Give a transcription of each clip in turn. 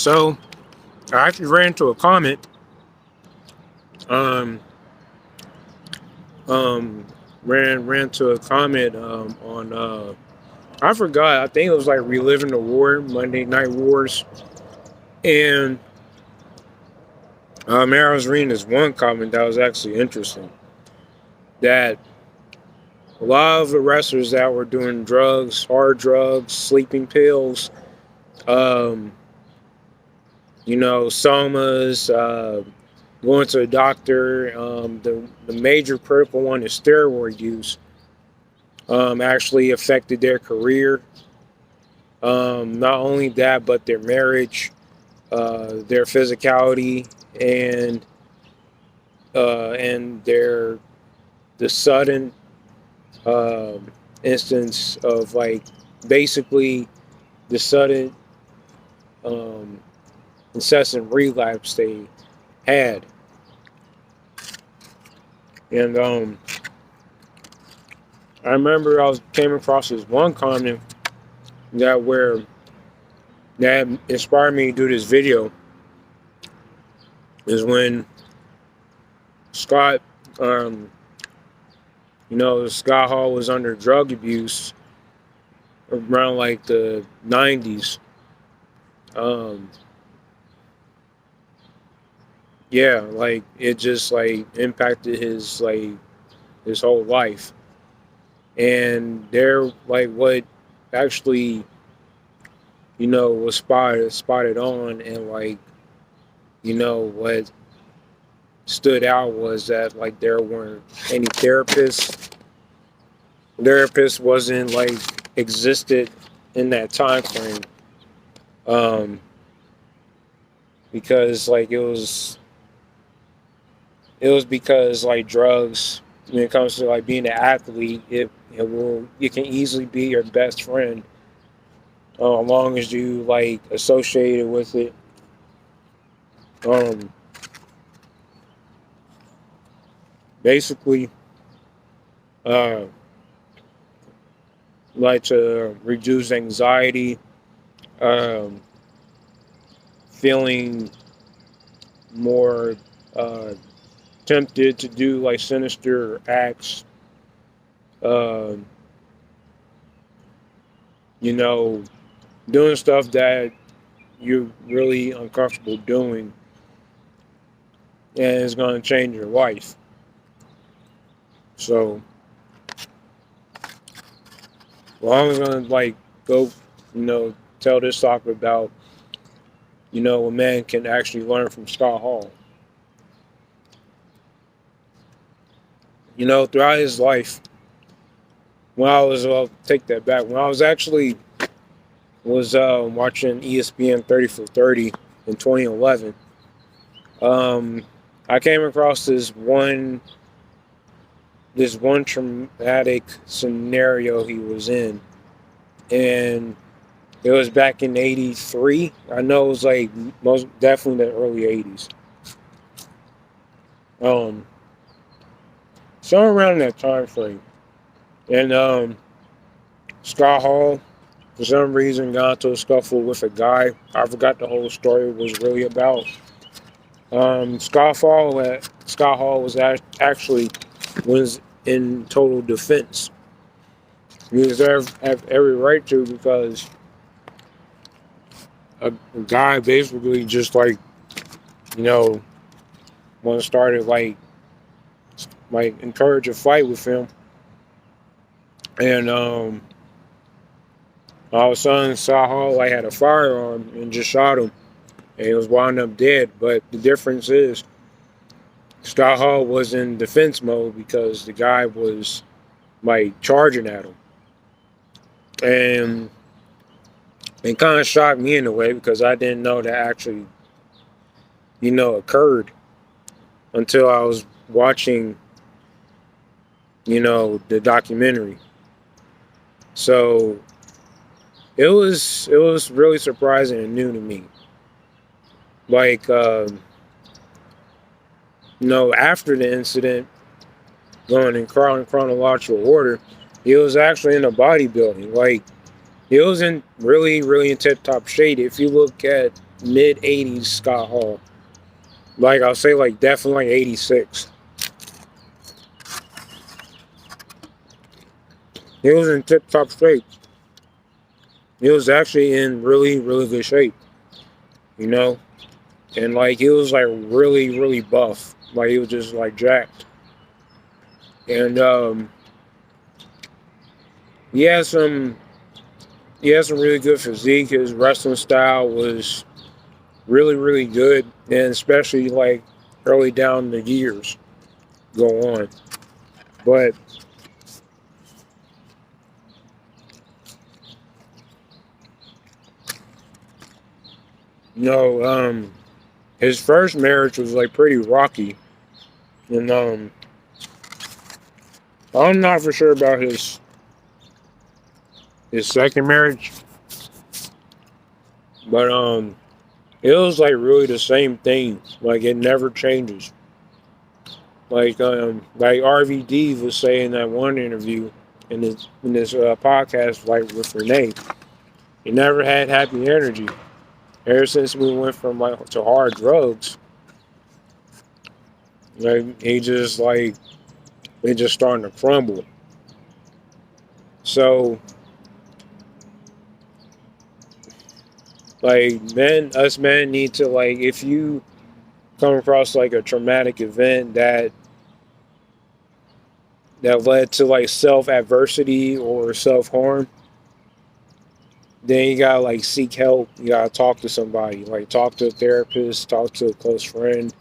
So I actually ran into a comment. Um, um, ran to a comment on I forgot. I think it was like reliving the war, Monday Night Wars, and I was reading this one comment that was actually interesting. That a lot of the wrestlers that were doing drugs, hard drugs, sleeping pills, um, somas, going to a doctor. The major critical one is steroid use. Actually affected their career. Not only that, but their marriage, their physicality, and the sudden instance of like basically the sudden um, incessant relapse they had. And I remember came across this one comment that inspired me to do this video is when Scott, Scott Hall was under drug abuse around like the 90s. Yeah, like it just like impacted his whole life. And they're like what actually, was spotted on, and like, what stood out was that like there weren't any therapists. Therapists wasn't like existed in that time frame. Because like it was because like drugs, when it comes to like being an athlete, it can easily be your best friend, as long as you like associated with it. Um, Basically, uh, like to reduce anxiety, um, feeling more uh, tempted to do like sinister acts, um, you know, doing stuff that you're really uncomfortable doing, and it's going to change your life. So, well, I'm going to like go, tell this talk about, a man can actually learn from Scott Hall. Throughout his life, I'll take that back. When I was actually watching ESPN 30 for 30 in 2011, I came across this one traumatic scenario he was in, and it was back in '83. I know it was like most definitely the early '80s. Um, somewhere around that time frame, and Scott Hall, for some reason, got into a scuffle with a guy. I forgot the whole story was really about. Scott Hall actually was in total defense. He deserved have every right to, because a guy basically just like, you know when it started like encourage a fight with him, and all of a sudden Scott Hall like had a firearm and just shot him, and he was wound up dead. But the difference is Scott Hall was in defense mode because the guy was like charging at him, and it kind of shocked me in a way because I didn't know that actually occurred until I was watching the documentary. So it was really surprising and new to me. Like after the incident, going in chronological order, he was actually in a bodybuilding. Like, he was in really, really in tip top shape. If you look at mid 80s Scott Hall. Like I'll say like definitely like 86. He was in tip top shape. He was actually in really, really good shape, you know? And like he was like really, really buff. Like he was just like jacked. And he had some he had some really good physique. His wrestling style was really, really good. And especially like early down the years go on. But you know, his first marriage was like pretty rocky. And I'm not for sure about his second marriage. But it was like really the same thing. Like it never changes. Like RVD was saying in that one interview in this podcast, like with Renee, he never had happy energy. Ever since we went from like to hard drugs, like he just like they just starting to crumble. So like us men need to like if you come across like a traumatic event that led to like self adversity or self harm, then you gotta like seek help. You gotta talk to somebody, like talk to a therapist, talk to a close friend.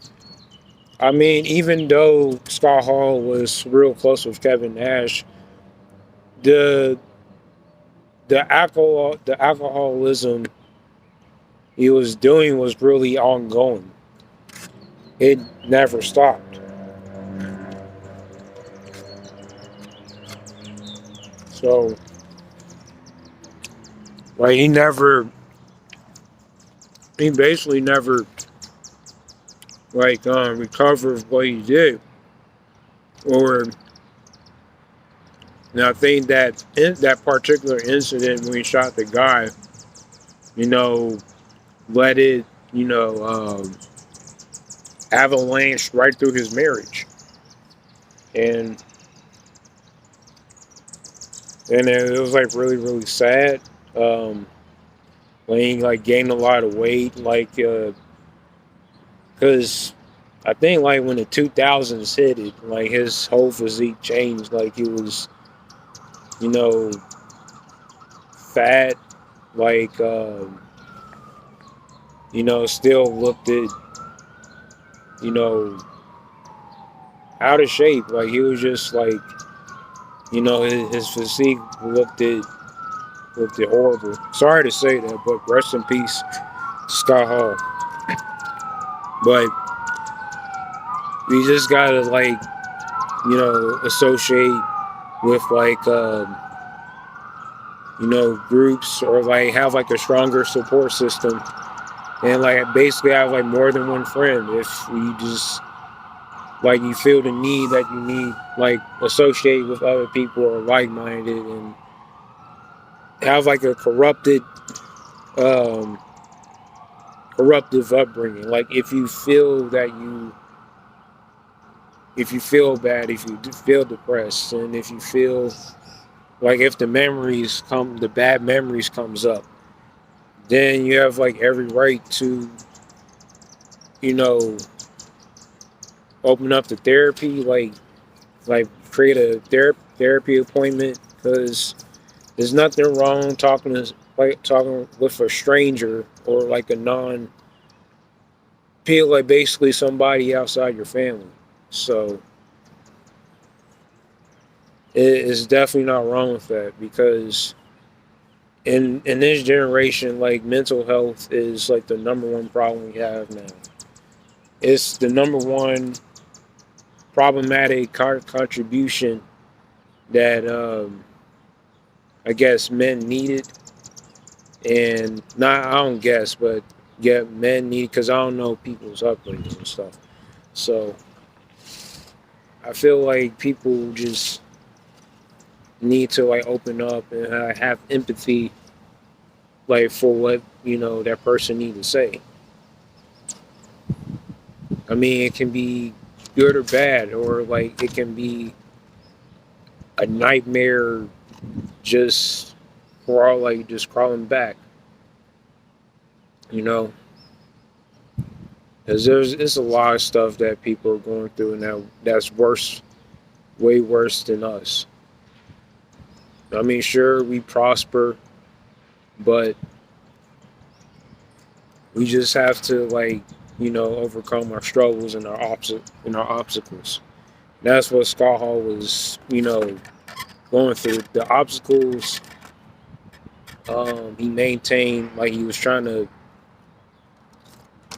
I mean, even though Scott Hall was real close with Kevin Nash, the the alcoholism he was doing was really ongoing. It never stopped. So like he basically never like recovered what he did. Or and I think that in that particular incident when he shot the guy, you know, let it, you know, avalanche right through his marriage. And it was like really, really sad. When he like gained a lot of weight, like because I think like when the 2000s hit it, like his whole physique changed. Like he was, you know, fat, like you know, still looked it, you know, out of shape. Like he was just like, you know, his physique looked it horrible. Sorry to say that, but rest in peace, Scott Hall. But we just gotta like, you know, associate with like, you know, groups or like have like a stronger support system and like basically have like more than one friend if you just like you feel the need that you need like associate with other people who are like-minded and have like a um corruptive upbringing. Like if you feel that if you feel bad, if you feel depressed, and if you feel like if the bad memories comes up, then you have like every right to, you know, open up the therapy, like create a therapy appointment because there's nothing wrong talking with a stranger or like a feel like basically somebody outside your family. So it is definitely not wrong with that because in this generation, like mental health is like the number one problem we have now. It's the number one problematic contribution that I guess men needed, and not I don't guess, but yeah, men need because I don't know people's upbringing and stuff. So I feel like people just need to like open up and have empathy, like for what you know that person need to say. I mean, it can be good or bad, or like it can be a nightmare just just crawling back, you know, because it's a lot of stuff that people are going through, and that's worse, way worse than us. I mean, sure, we prosper, but we just have to overcome our struggles and our obstacles. That's what Scott Hall was, going through. The obstacles he maintained, like he was trying to,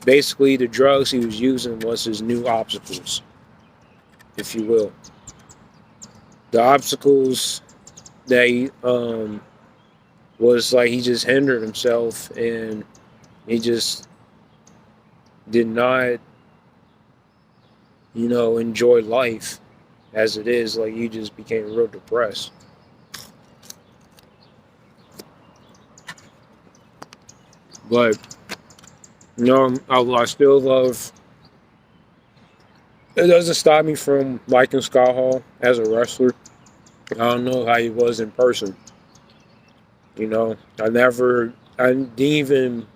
basically the drugs he was using was his new obstacles, if you will. The obstacles that he was like he just hindered himself, and he just did not, enjoy life as it is. Like he just became real depressed. But I still love. It doesn't stop me from liking Scott Hall as a wrestler. I don't know how he was in person. I didn't even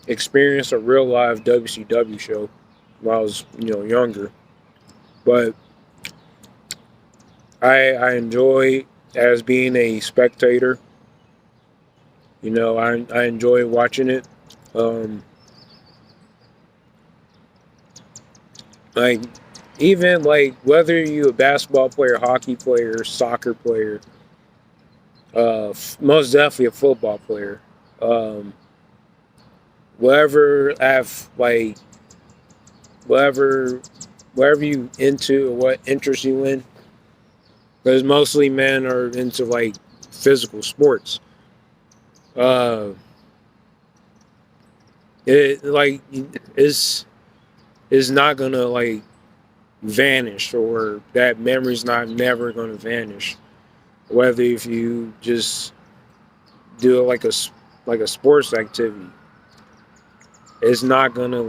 experience a real live WCW show when I was, younger. But I enjoy as being a spectator. I enjoy watching it. Um, like even like whether you a basketball player, hockey player, soccer player, most definitely a football player. Um, whatever have like whatever whatever you into or what interests you in, because mostly men are into like physical sports. Uh, it like is not gonna like vanish, or that memory's not never gonna vanish. Whether if you just do it like a sports activity, it's not gonna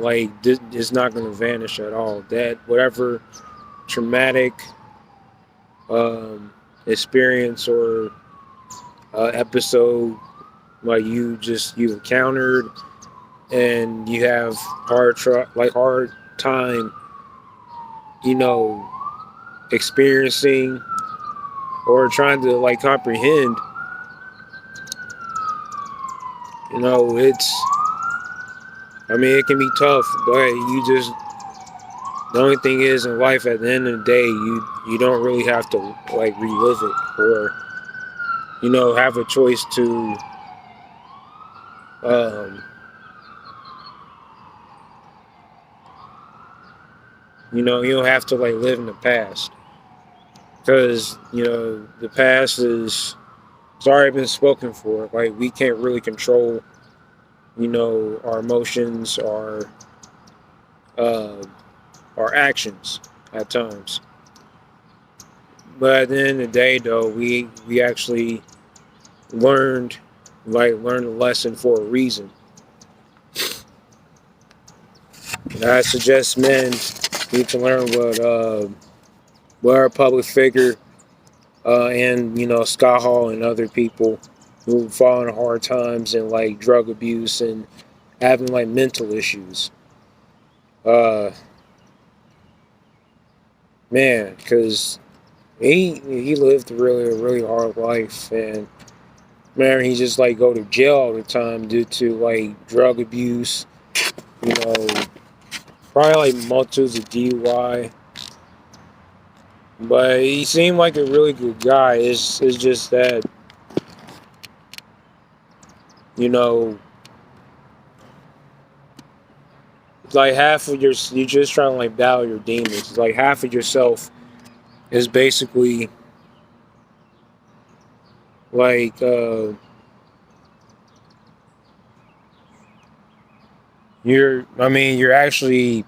it's not gonna vanish at all. That whatever traumatic experience or episode like you encountered, and you have hard time, experiencing or trying to like comprehend. It's, I mean, it can be tough, but the only thing is in life, at the end of the day, you don't really have to like relive it, or have a choice to um, you don't have to like live in the past, because the past is, it's already been spoken for. Like we can't really control our emotions, uh, our actions at times. But at the end of the day, though, we actually learned learned a lesson for a reason. And I suggest men need to learn what our public figure and Scott Hall and other people who fall in hard times and like drug abuse and having like mental issues. Uh, Man, because he lived really a really hard life, and man, he just like go to jail all the time due to like drug abuse. You know, probably like multitudes of DUI. But he seemed like a really good guy. It's just that you know, like half of you're just trying to like battle your demons. It's like half of yourself is basically like you're actually,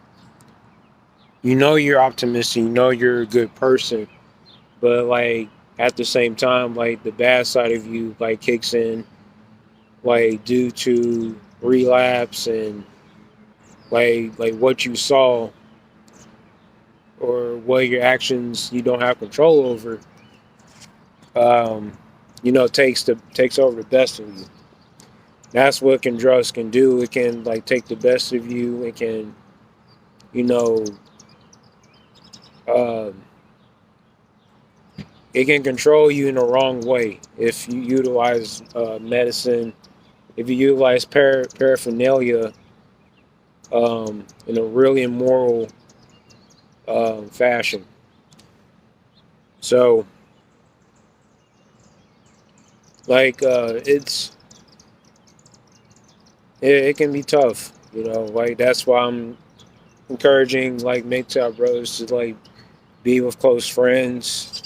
you're optimistic, you're a good person, but like at the same time, like the bad side of you like kicks in, like due to relapse and like what you saw. or what your actions you don't have control over, um, takes over the best of you. That's what drugs can do. It can like take the best of you. It can, you know, um, it can control you in the wrong way if you utilize medicine, if you utilize paraphernalia in a really immoral fashion. So, like, it can be tough, Like that's why I'm encouraging like MGTOW brothers to like be with close friends,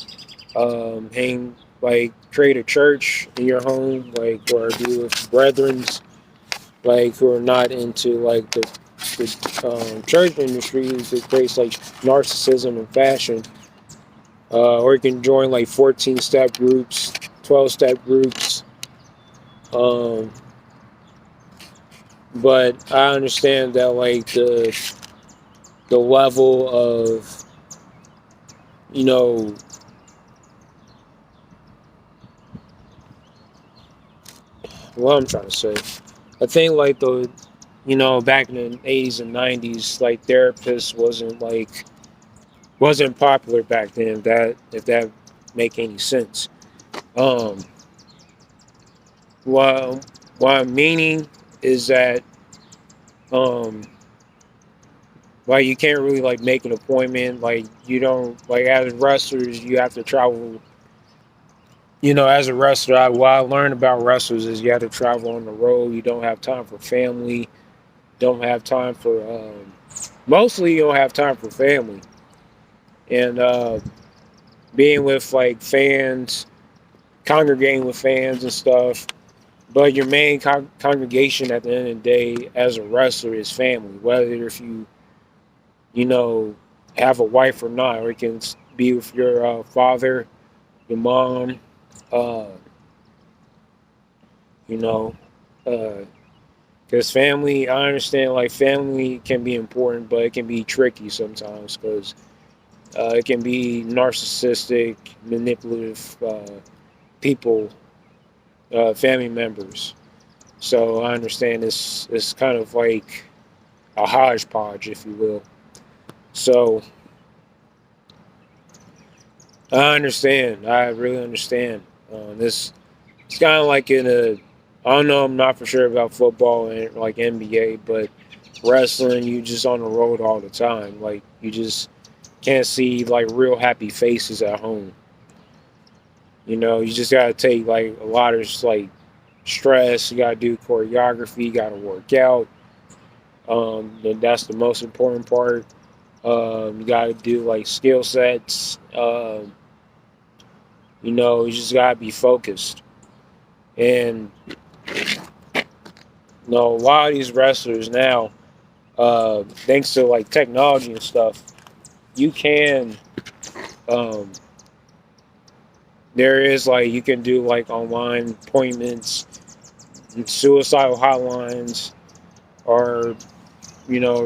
hang like create a church in your home, like or be with brethrens like who are not into like the church industry that creates like narcissism and fashion. Or you can join like 14-step groups, 12-step groups. Um, but I understand that like the level of you know what I'm trying to say. I think like back in the 80s and 90s, like therapists wasn't popular back then. If that make any sense. Um, what what I'm meaning is that um, like you can't really like make an appointment. Like you don't like as wrestlers, you have to travel. As a wrestler, what I learned about wrestlers is you have to travel on the road. You don't have time for family. Don't have time for mostly you don't have time for family and being with like fans, congregating with fans and stuff. But your main congregation at the end of the day as a wrestler is family, whether if you know have a wife or not, or you can be with your father, your mom, uh, you know, because family. I understand like family can be important, but it can be tricky sometimes because it can be narcissistic, manipulative people, family members. So I understand this. It's kind of like a hodgepodge, if you will. So I understand. I really understand. This it's kind of like in a. I don't know. I'm not for sure about football and like NBA, but wrestling, you just on the road all the time. Like you just can't see like real happy faces at home. You just gotta take like a lot of like stress. You gotta do choreography. You gotta work out. That's the most important part. You gotta do like skill sets. You just gotta be focused. And a lot of these wrestlers now, thanks to like technology and stuff, you can. Um, there is like you can do like online appointments, suicidal hotlines, or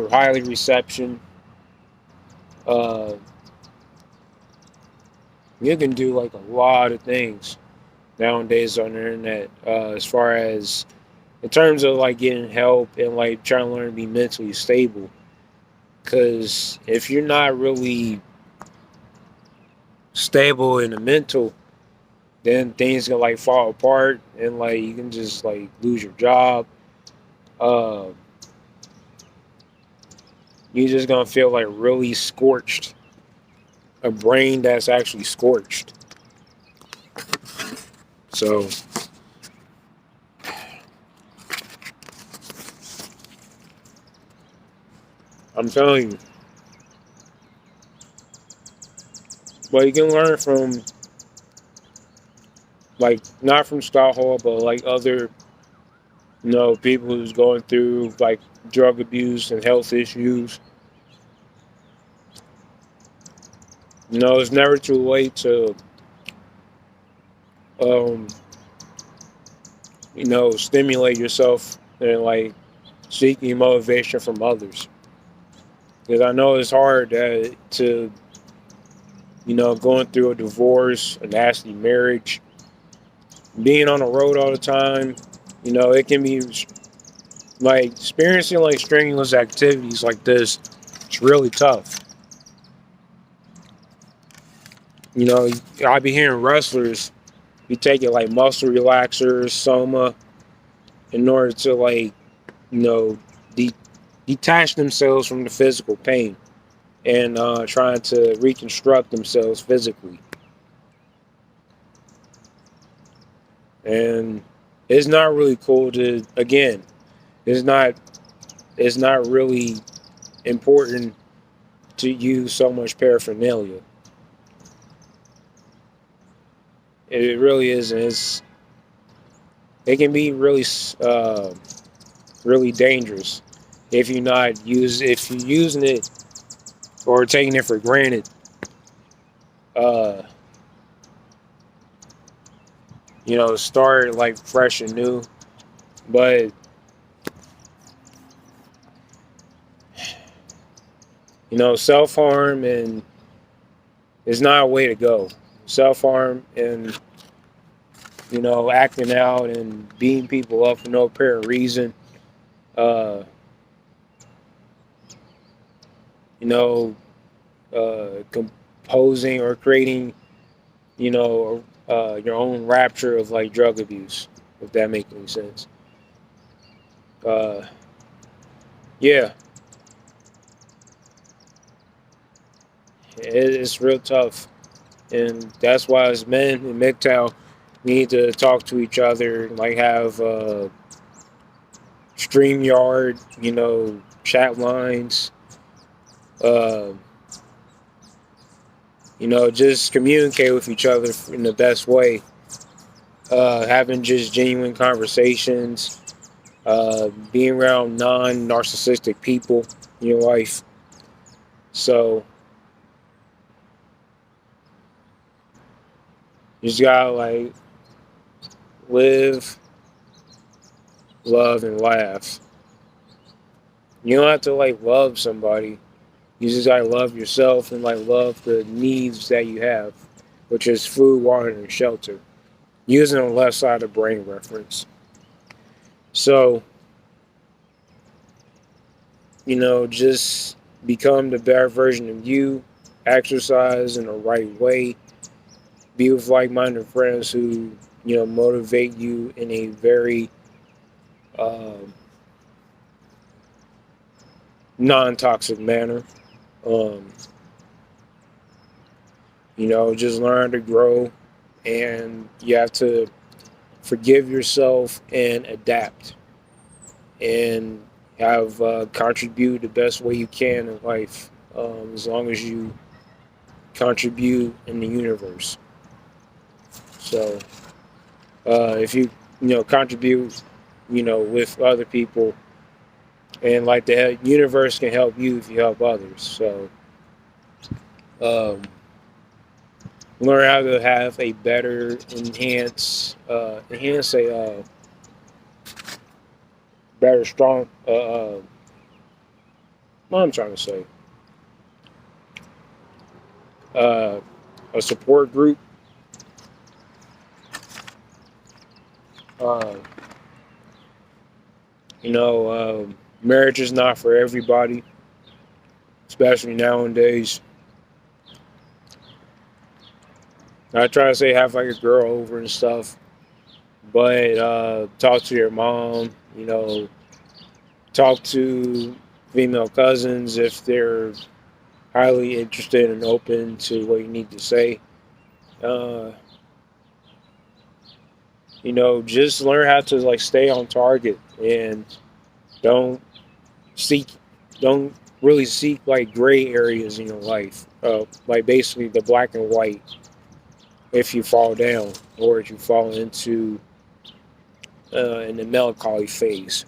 highly reception. Uh, you can do like a lot of things nowadays on the internet. As far as in terms of like getting help and like trying to learn to be mentally stable. Because if you're not really stable in the mental, then things can like fall apart and like you can just like lose your job. Uh, you're just gonna feel like really scorched. A brain that's actually scorched. So I'm telling you, but you can learn from like not from Scott Hall, but like other people who's going through like drug abuse and health issues. It's never too late to um, stimulate yourself and like seeking motivation from others. because I know it's hard to going through a divorce, a nasty marriage, being on the road all the time. It can be like experiencing like strenuous activities like this. It's really tough. I be hearing wrestlers be taking like muscle relaxers, soma, in order to like you know de- detach themselves from the physical pain and trying to reconstruct themselves physically. And it's not really cool to, again, it's not it's not really important to use so much paraphernalia. It really isn't. It can be really dangerous if you're using it or taking it for granted. Uh, start like fresh and new. But self harm and is not a way to go. Self harm and acting out and beating people up for no apparent reason. Uh, you know, Composing or creating, your own rapture of like drug abuse, if that makes any sense. Uh, yeah, it's real tough, and that's why as men in MGTOW we need to talk to each other, like have StreamYard, chat lines, uh, just communicate with each other in the best way. Having just genuine conversations, being around non-narcissistic people in your life. So you just gotta like live, love, and laugh. You don't have to like love somebody. You just gotta love yourself and like love the needs that you have, which is food, water, and shelter. Using the left side of brain reference. So, just become the better version of you, exercise in the right way, be with like minded friends who, motivate you in a very um, non toxic manner. Um, just learn to grow and you have to forgive yourself and adapt and have contribute the best way you can in life, as long as you contribute in the universe. So if you contribute with other people, and like the universe can help you if you help others. So um, learn how to have a better enhance a better strong what I'm trying to say, uh, a support group. uh, Marriage is not for everybody, especially nowadays. I try to say have like a girl over and stuff, but talk to your mom, talk to female cousins if they're highly interested and open to what you need to say. uh, just learn how to like stay on target and don't seek don't really seek like gray areas in your life, like basically the black and white. If you fall down or if you fall into in the melancholy phase.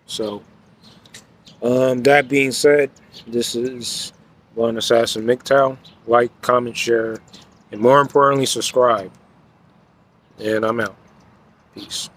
So that being said, this is One Assassin MGTOW. Like, comment, share, and more importantly, subscribe. And I'm out. Peace.